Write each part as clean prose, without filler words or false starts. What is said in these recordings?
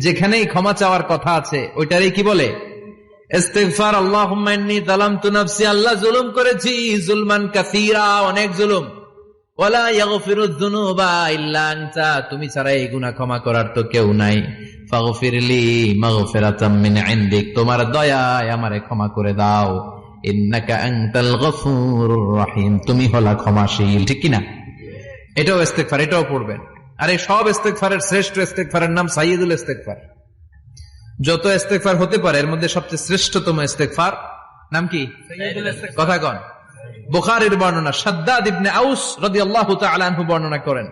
যেখানেই ক্ষমা চাওয়ার কথা আছে ওইটারই কি বলে? ইস্তিগফার। আল্লাহুম্মা ইন্নী যালামতু নাফসি, আল্লাহ জুলুম করেছি, জুলমান কাসীরা, অনেক জুলুম। ওয়ালা ইয়াগফিরুয যুনুবা ইল্লা আনতা, তুমি ছাড়া এই গুনাহ ক্ষমা করার তো কেউ নাই। ফাগফিরলি মাগফিরাতাম মিন ইনদিক, তোমার দয়ায় আমারে ক্ষমা করে দাও। ইন্নাকা আনতাল গফুরুর রহিম, তুমি হলা ক্ষমাশীল। ঠিক কি না? এটাও ইস্তিগফার, এটাও পড়বেন। আর এই সব ইস্তিগফারের শ্রেষ্ঠ ইস্তিগফারের নাম সাইয়্যিদুল ইস্তিগফার। যত ইস্তিগফার হতে পারে এর মধ্যে সবচেয়ে শ্রেষ্ঠতম ইস্তিগফার নাম কি? কথা কন। বুখারীর বর্ণনা, শাদ্দাদ ইবনে আউস রাদিয়াল্লাহু তাআলা আনহু বর্ণনা করেন,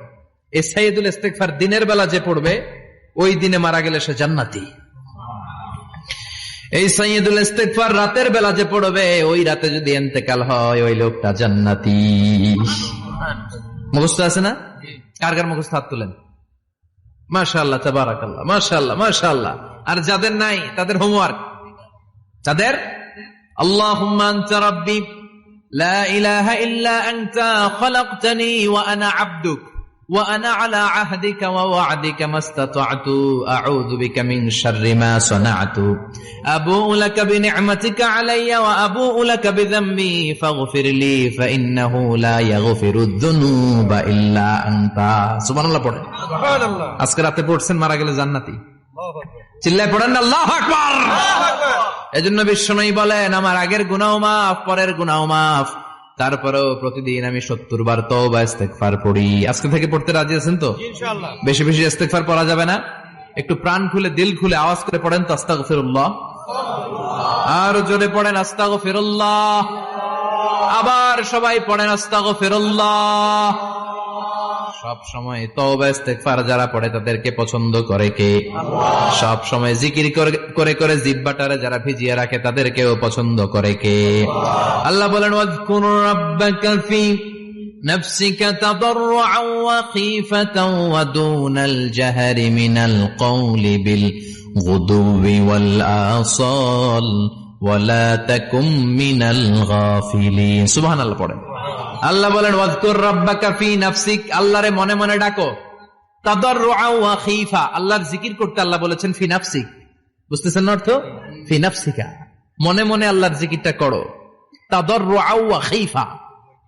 এই সাইয়্যিদুল ইস্তিগফার দিনের বেলা যে পড়বে ওই দিনে মারা গেলে সে জান্নাতি। এই সাইয়্যিদুল ইস্তিগফার রাতের বেলা যে পড়বে ওই রাতে যদি ইন্তেকাল হয় ওই লোকটা জান্নাতি। মুখস্থ আছে না? কার কার মুখস্থ হাত তুলেন। মাশাআল্লাহ, তাবারাকাল্লাহ, মাশাআল্লাহ, মাশাআল্লাহ। আর যাদের নাই তাদের হোমওয়ার্ক, তাদের আল্লাহুম্মা আনতা রাব্বি লা ইলাহা ইল্লা আনতা খালাকতানি ওয়া আনা আবদুক ওয়া আনা আলা আহদিকা ওয়া ওয়া'দিকা মাসতাতা'তু আউযু বিকা মিন শাররি মা সানা'তু আবু'ু লাকা বিনি'মাতিকা আলাইয়া ওয়া আবু'ু লাকা বিযামবি ফাগফিরলি ফাইন্নাহু লা ইয়াগফিরুয যুনুবা ইল্লা আনতা। সুবহানাল্লাহ পড়েন। সুবহানাল্লাহ। আজকে রাতে পড়ছেন, মারা গেলে জান্নাতি। চিল্লায় পড়েন না আল্লাহু আকবার। এজন্য বিশ্বনবী বলেন, আমার আগের গুনাহ মাফ, পরের গুনাহ মাফ, তারপরেও প্রতিদিন আমি 70 বার তওবা ইস্তিগফার পড়ি। আজকে থেকে পড়তে রাজি আছেন তো? ইনশাআল্লাহ। বেশি বেশি ইস্তিগফার পড়া যাবে না? একটু প্রাণ খুলে দিল খুলে আওয়াজ করে পড়েন তো আস্তাগফিরুল্লাহ। আর জোরে পড়েন আস্তাগফিরুল্লাহ। আবার সবাই পড়েন আস্তাগফিরুল্লাহ। সব সময় তওবা ইস্তিগফার যারা পড়ে তাদেরকে পছন্দ করে কে? সব সময় জিকির করে করে জিহ্বাটারে যারা ভিজিয়ে রাখে তাদেরকেও পছন্দ করে কে? আল্লাহ বলেন, ওয়াযকুর রাব্বাকা ফি নাফসিকা তাদাররুআন ওয়া খীফাতান ওয়া দুনাল জাহরি মিনাল কওলি বিল গুদুবি ওয়াল আসাল ওয়া লা তাকুম মিনাল গাফিলিন। সুবহানাল্লাহ পড়েন। আল্লাহ বলেন, ওয়াযকুর রাব্বাকা ফি নাফসিক, আল্লাহরে মনে মনে ডাকো। তাদাররুআন ওয়া খীফা, আল্লাহর জিকির করতে আল্লাহ বলেছেন ফি নাফসিক। বুঝতেছেন না অর্থ? ফি নাফসিকা, মনে মনে আল্লাহর জিকিরটা করো। তাদাররুআন ওয়া খীফা,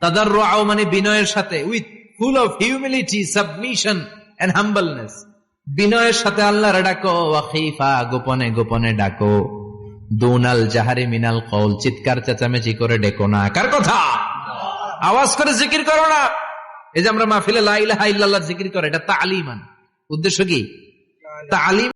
তাদাররুআন মানে বিনয়ের সাথে, with full of humility, submission and humbleness. বিনয়ের সাথে আল্লাহরে ডাকো। ওয়া খীফা, গোপনে গোপনে ডাকো। দুনাল জাহারি মিনাল কওল, চিৎকার চেঁচামেচি করে ডেকো না। কার কথা? আওয়াজ করে জিকির করো না। এই যে আমরা মাহফিলে লা ইলাহা ইল্লাল্লাহ জিকির করে, এটা তালিমান। উদ্দেশ্য কি? তালিম।